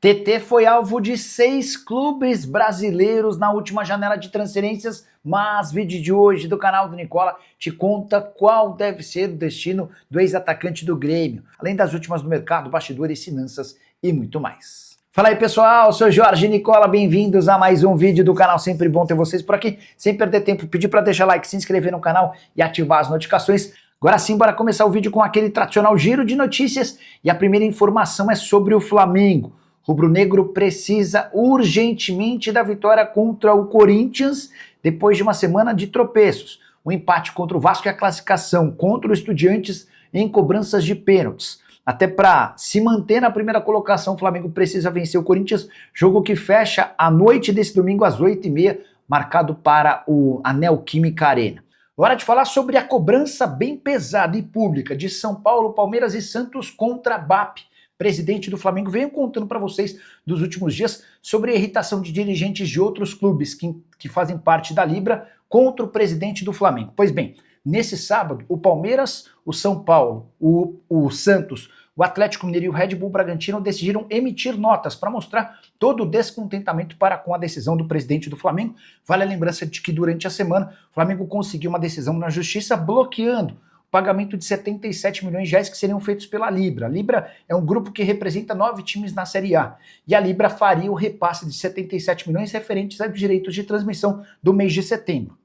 TT foi alvo de 6 clubes brasileiros na última janela de transferências, mas o vídeo de hoje do canal do Nicola te conta qual deve ser o destino do ex-atacante do Grêmio, além das últimas do mercado, bastidores, finanças e muito mais. Fala aí pessoal, sou Jorge Nicola, bem-vindos a mais um vídeo do canal, sempre bom ter vocês por aqui, sem perder tempo, pedir para deixar like, se inscrever no canal e ativar as notificações. Agora sim, bora começar o vídeo com aquele tradicional giro de notícias e a primeira informação é sobre o Flamengo. Rubro-negro precisa urgentemente da vitória contra o Corinthians depois de uma semana de tropeços. O empate contra o Vasco e a classificação contra o Estudiantes em cobranças de pênaltis. Até para se manter na primeira colocação, o Flamengo precisa vencer o Corinthians, jogo que fecha à noite desse domingo às 8h30, marcado para a Neoquímica Arena. Hora de falar sobre a cobrança bem pesada e pública de São Paulo, Palmeiras e Santos contra a BAP. Presidente do Flamengo veio contando para vocês dos últimos dias sobre a irritação de dirigentes de outros clubes que fazem parte da Libra contra o presidente do Flamengo. Pois bem, nesse sábado, o Palmeiras, o São Paulo, o Santos, o Atlético Mineiro e o Red Bull Bragantino decidiram emitir notas para mostrar todo o descontentamento para com a decisão do presidente do Flamengo. Vale a lembrança de que durante a semana o Flamengo conseguiu uma decisão na justiça bloqueando pagamento de 77 milhões de reais que seriam feitos pela Libra. A Libra é um grupo que representa 9 times na Série A. E a Libra faria o repasse de 77 milhões referentes aos direitos de transmissão do mês de setembro.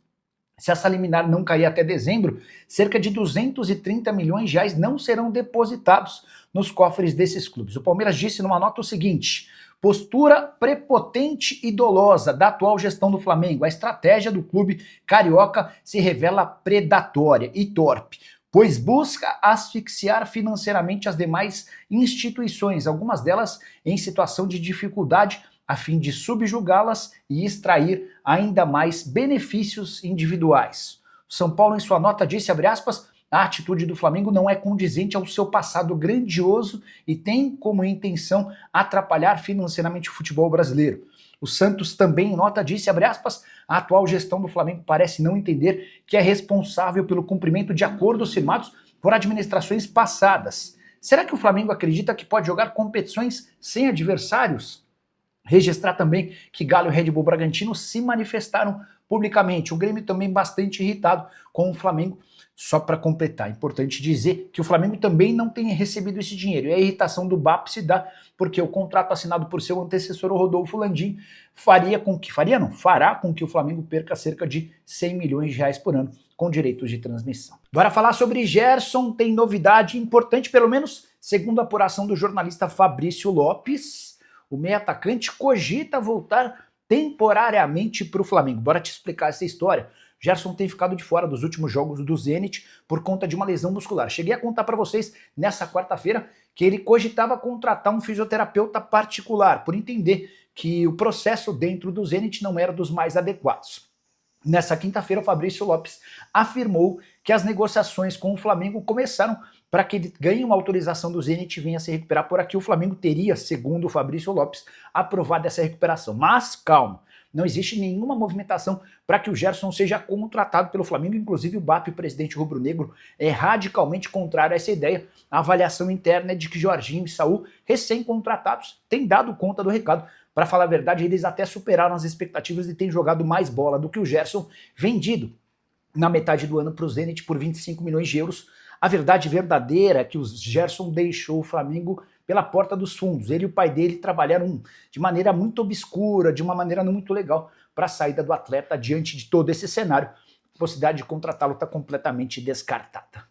Se essa liminar não cair até dezembro, cerca de 230 milhões de reais não serão depositados nos cofres desses clubes. O Palmeiras disse numa nota o seguinte: postura prepotente e dolosa da atual gestão do Flamengo. A estratégia do clube carioca se revela predatória e torpe, pois busca asfixiar financeiramente as demais instituições, algumas delas em situação de dificuldade, a fim de subjugá-las e extrair ainda mais benefícios individuais. O São Paulo, em sua nota, disse, abre aspas, a atitude do Flamengo não é condizente ao seu passado grandioso e tem como intenção atrapalhar financeiramente o futebol brasileiro. O Santos também, em nota, disse, abre aspas, a atual gestão do Flamengo parece não entender que é responsável pelo cumprimento de acordos firmados por administrações passadas. Será que o Flamengo acredita que pode jogar competições sem adversários? Registrar também que Galo e Red Bull Bragantino se manifestaram publicamente. O Grêmio também bastante irritado com o Flamengo. Só para completar, é importante dizer que o Flamengo também não tem recebido esse dinheiro. E a irritação do BAP se dá porque o contrato assinado por seu antecessor, o Rodolfo Landim, fará com que o Flamengo perca cerca de 100 milhões de reais por ano com direitos de transmissão. Bora falar sobre Gerson, tem novidade importante, pelo menos segundo a apuração do jornalista Fabrício Lopes. O meio atacante cogita voltar temporariamente para o Flamengo. Bora te explicar essa história. Gerson tem ficado de fora dos últimos jogos do Zenit por conta de uma lesão muscular. Cheguei a contar para vocês nessa quarta-feira que ele cogitava contratar um fisioterapeuta particular, por entender que o processo dentro do Zenit não era dos mais adequados. Nessa quinta-feira, o Fabrício Lopes afirmou que as negociações com o Flamengo começaram para que ele ganhe uma autorização do Zenit e venha se recuperar por aqui. O Flamengo teria, segundo o Fabrício Lopes, aprovado essa recuperação. Mas calma, não existe nenhuma movimentação para que o Gerson seja contratado pelo Flamengo. Inclusive o BAP, o presidente rubro-negro, é radicalmente contrário a essa ideia. A avaliação interna é de que Jorginho e Saul, recém-contratados, têm dado conta do recado. Para falar a verdade, eles até superaram as expectativas e têm jogado mais bola do que o Gerson, vendido na metade do ano para o Zenit por 25 milhões de euros. A verdade verdadeira é que o Gerson deixou o Flamengo pela porta dos fundos. Ele e o pai dele trabalharam de maneira muito obscura, de uma maneira não muito legal, para a saída do atleta. Diante de todo esse cenário, a possibilidade de contratá-lo está completamente descartada.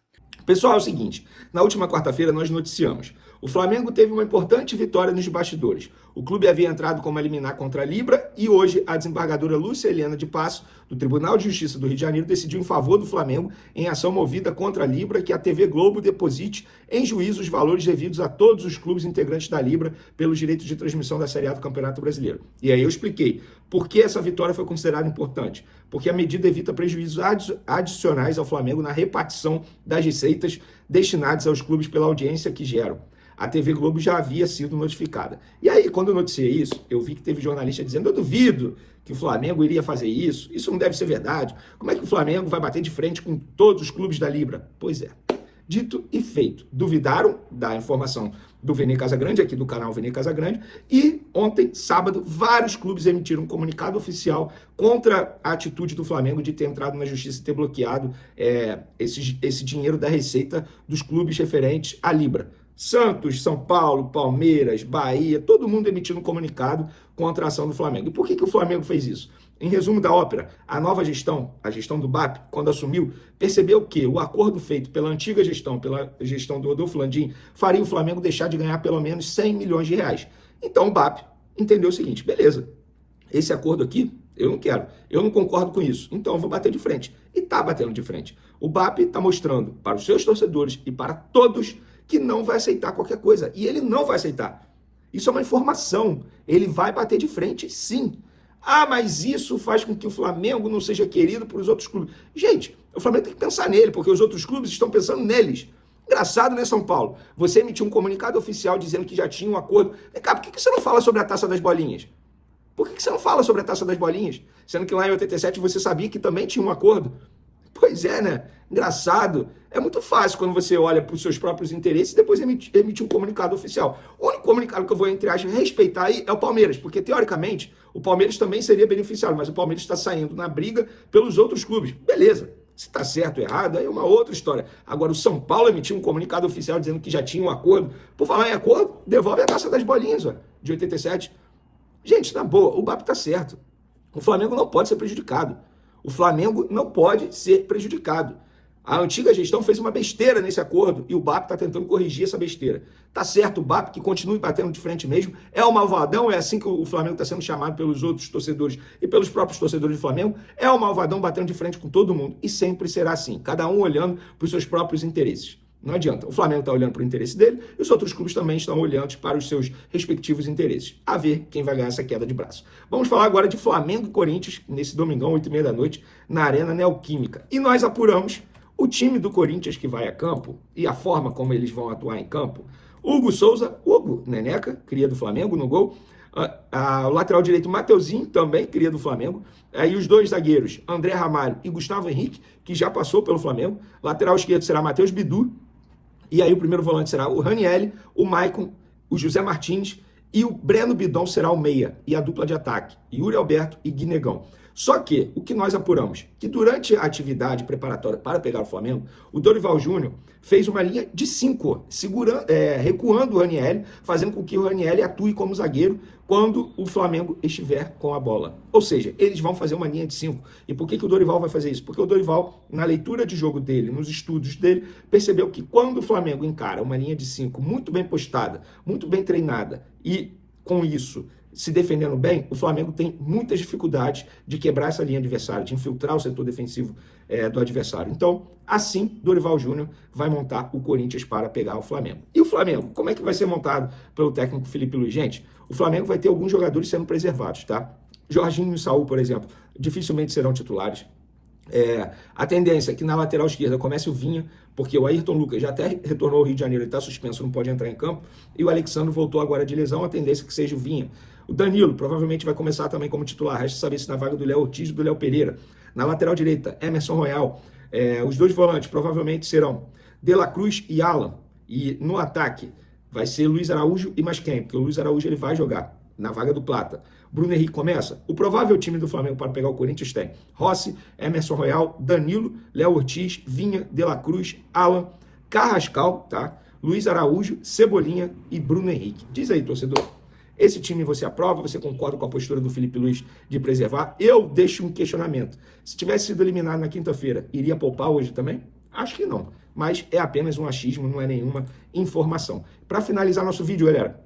Pessoal, é o seguinte, na última quarta-feira nós noticiamos, o Flamengo teve uma importante vitória nos bastidores. O clube havia entrado com uma liminar contra a Libra e hoje a desembargadora Lúcia Helena de Passo, do Tribunal de Justiça do Rio de Janeiro, decidiu em favor do Flamengo em ação movida contra a Libra que a TV Globo deposite em juízo os valores devidos a todos os clubes integrantes da Libra pelos direitos de transmissão da Série A do Campeonato Brasileiro. E aí eu expliquei por que essa vitória foi considerada importante. Porque a medida evita prejuízos adicionais ao Flamengo na repartição das receitas destinadas aos clubes pela audiência que geram. A TV Globo já havia sido notificada. E aí, quando eu noticiei isso, eu vi que teve jornalista dizendo, eu duvido que o Flamengo iria fazer isso, isso não deve ser verdade. Como é que o Flamengo vai bater de frente com todos os clubes da Libra? Pois é. Dito e feito. Duvidaram da informação do Vene Casagrande, aqui do canal Vene Casagrande, e ontem, sábado, vários clubes emitiram um comunicado oficial contra a atitude do Flamengo de ter entrado na justiça e ter bloqueado esse dinheiro da receita dos clubes referentes à Libra. Santos, São Paulo, Palmeiras, Bahia, todo mundo emitindo um comunicado contra a ação do Flamengo. E por que o Flamengo fez isso? Em resumo da ópera, a nova gestão, a gestão do BAP, quando assumiu, percebeu que o acordo feito pela antiga gestão, pela gestão do Rodolfo Landim, faria o Flamengo deixar de ganhar pelo menos 100 milhões de reais. Então o BAP entendeu o seguinte, beleza, esse acordo aqui eu não quero, eu não concordo com isso, então eu vou bater de frente. E está batendo de frente. O BAP está mostrando para os seus torcedores e para todos que não vai aceitar qualquer coisa. E ele não vai aceitar. Isso é uma informação. Ele vai bater de frente, sim. Ah, mas isso faz com que o Flamengo não seja querido por os outros clubes. Gente, o Flamengo tem que pensar nele, porque os outros clubes estão pensando neles. Engraçado, né, São Paulo? Você emitiu um comunicado oficial dizendo que já tinha um acordo. Vem cá, por que você não fala sobre a Taça das Bolinhas? Por que você não fala sobre a Taça das Bolinhas? Sendo que lá em 87 você sabia que também tinha um acordo. Pois é, né? Engraçado. É muito fácil quando você olha para os seus próprios interesses e depois emite um comunicado oficial. O único comunicado que eu vou, entre aspas, respeitar aí é o Palmeiras, porque, teoricamente, o Palmeiras também seria beneficiado, mas o Palmeiras está saindo na briga pelos outros clubes. Beleza. Se está certo ou errado, aí é uma outra história. Agora, o São Paulo emitiu um comunicado oficial dizendo que já tinha um acordo. Por falar em acordo, devolve a Taça das Bolinhas, ó, de 87. Gente, na boa, o BAP está certo. O Flamengo não pode ser prejudicado. O Flamengo não pode ser prejudicado. A antiga gestão fez uma besteira nesse acordo e o BAP está tentando corrigir essa besteira. Tá certo, o BAP que continue batendo de frente mesmo, é o malvadão, é assim que o Flamengo está sendo chamado pelos outros torcedores e pelos próprios torcedores do Flamengo, é o malvadão batendo de frente com todo mundo e sempre será assim, cada um olhando para os seus próprios interesses. Não adianta, o Flamengo está olhando para o interesse dele e os outros clubes também estão olhando para os seus respectivos interesses. A ver quem vai ganhar essa queda de braço. Vamos falar agora de Flamengo e Corinthians, nesse domingão, 8h30 da noite, na Arena Neoquímica. E nós apuramos o time do Corinthians que vai a campo e a forma como eles vão atuar em campo. Hugo Souza, Hugo Neneca, cria do Flamengo no gol. O lateral direito Mateuzinho, também cria do Flamengo. Aí os dois zagueiros, André Ramalho e Gustavo Henrique, que já passou pelo Flamengo. Lateral esquerdo será Matheus Bidu. E aí o primeiro volante será o Ranielli, o Maicon, o José Martins e o Breno Bidon será o meia. E a dupla de ataque, Yuri Alberto e Guinegão. Só que, o que nós apuramos? Que durante a atividade preparatória para pegar o Flamengo, o Dorival Júnior fez uma linha de 5, recuando o Ranielli, fazendo com que o Ranielli atue como zagueiro quando o Flamengo estiver com a bola. Ou seja, eles vão fazer uma linha de 5. E por que o Dorival vai fazer isso? Porque o Dorival, na leitura de jogo dele, nos estudos dele, percebeu que quando o Flamengo encara uma linha de 5 muito bem postada, muito bem treinada e, com isso, se defendendo bem, o Flamengo tem muitas dificuldades de quebrar essa linha adversária, de infiltrar o setor defensivo do adversário. Então, assim, Dorival Júnior vai montar o Corinthians para pegar o Flamengo. E o Flamengo, como é que vai ser montado pelo técnico Felipe Luiz? Gente, o Flamengo vai ter alguns jogadores sendo preservados, tá? Jorginho e Saul, por exemplo, dificilmente serão titulares. A tendência é que na lateral esquerda comece o Vinha, porque o Ayrton Lucas já até retornou ao Rio de Janeiro, ele está suspenso, não pode entrar em campo, e o Alexandre voltou agora de lesão, a tendência é que seja o Vinha. O Danilo provavelmente vai começar também como titular, resta saber se na vaga do Léo Ortiz e do Léo Pereira. Na lateral direita, Emerson Royal. Os dois volantes provavelmente serão De La Cruz e Alan, e no ataque vai ser Luiz Araújo e mais quem? Porque o Luiz Araújo ele vai jogar na vaga do Plata. Bruno Henrique começa. O provável time do Flamengo para pegar o Corinthians tem Rossi, Emerson Royal, Danilo, Léo Ortiz, Vinha, De La Cruz, Alan, Carrascal, tá? Luiz Araújo, Cebolinha e Bruno Henrique. Diz aí, torcedor. Esse time você aprova? Você concorda com a postura do Felipe Luiz de preservar? Eu deixo um questionamento. Se tivesse sido eliminado na quinta-feira, iria poupar hoje também? Acho que não. Mas é apenas um achismo, não é nenhuma informação. Para finalizar nosso vídeo, galera,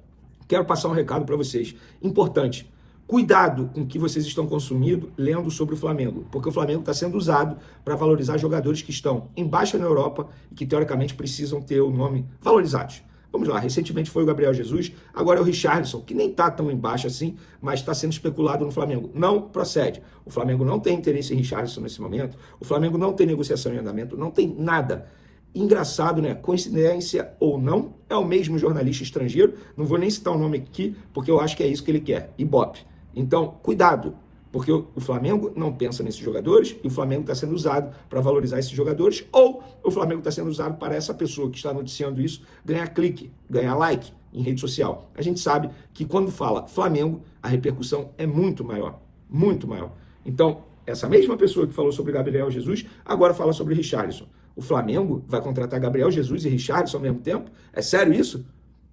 quero passar um recado para vocês. Importante. Cuidado com o que vocês estão consumindo lendo sobre o Flamengo, porque o Flamengo está sendo usado para valorizar jogadores que estão em baixa na Europa e que, teoricamente, precisam ter o nome valorizados. Vamos lá, recentemente foi o Gabriel Jesus, agora é o Richarlison, que nem está tão em baixa assim, mas está sendo especulado no Flamengo. Não procede. O Flamengo não tem interesse em Richarlison nesse momento, o Flamengo não tem negociação em andamento, não tem nada. Engraçado, né? Coincidência ou não, é o mesmo jornalista estrangeiro, não vou nem citar o nome aqui, porque eu acho que é isso que ele quer, Ibope. Então, cuidado, porque o Flamengo não pensa nesses jogadores e o Flamengo está sendo usado para valorizar esses jogadores, ou o Flamengo está sendo usado para essa pessoa que está noticiando isso ganhar clique, ganhar like, em rede social. A gente sabe que quando fala Flamengo, a repercussão é muito maior, muito maior. Então, essa mesma pessoa que falou sobre Gabriel Jesus, agora fala sobre Richarlison. O Flamengo vai contratar Gabriel Jesus e Richarlison ao mesmo tempo? É sério isso?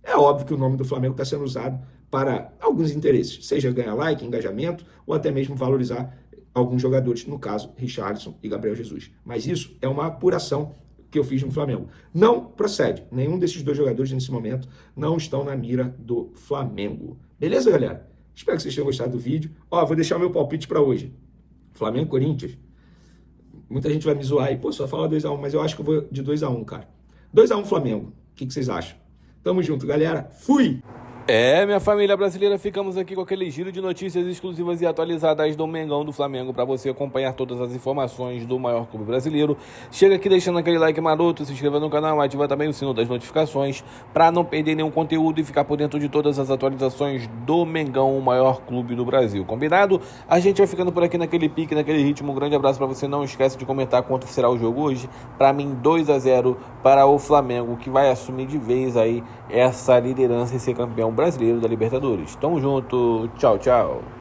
É óbvio que o nome do Flamengo está sendo usado para alguns interesses, seja ganhar like, engajamento, ou até mesmo valorizar alguns jogadores, no caso, Richarlison e Gabriel Jesus. Mas isso é uma apuração que eu fiz no Flamengo. Não procede. Nenhum desses dois jogadores, nesse momento, não estão na mira do Flamengo. Beleza, galera? Espero que vocês tenham gostado do vídeo. Ó, vou deixar o meu palpite para hoje. Flamengo e Corinthians. Muita gente vai me zoar aí. Pô, só fala 2-1, mas eu acho que eu vou de 2-1, cara. 2-1 Flamengo. O que vocês acham? Tamo junto, galera. Fui! Minha família brasileira, ficamos aqui com aquele giro de notícias exclusivas e atualizadas do Mengão do Flamengo para você acompanhar todas as informações do maior clube brasileiro. Chega aqui deixando aquele like maroto, se inscreva no canal, ativa também o sino das notificações para não perder nenhum conteúdo e ficar por dentro de todas as atualizações do Mengão, o maior clube do Brasil. Combinado? A gente vai ficando por aqui naquele pique, naquele ritmo. Um grande abraço para você. Não esquece de comentar quanto será o jogo hoje. Para mim, 2-0 para o Flamengo, que vai assumir de vez aí essa liderança e ser campeão brasileiro da Libertadores. Tamo junto, tchau, tchau.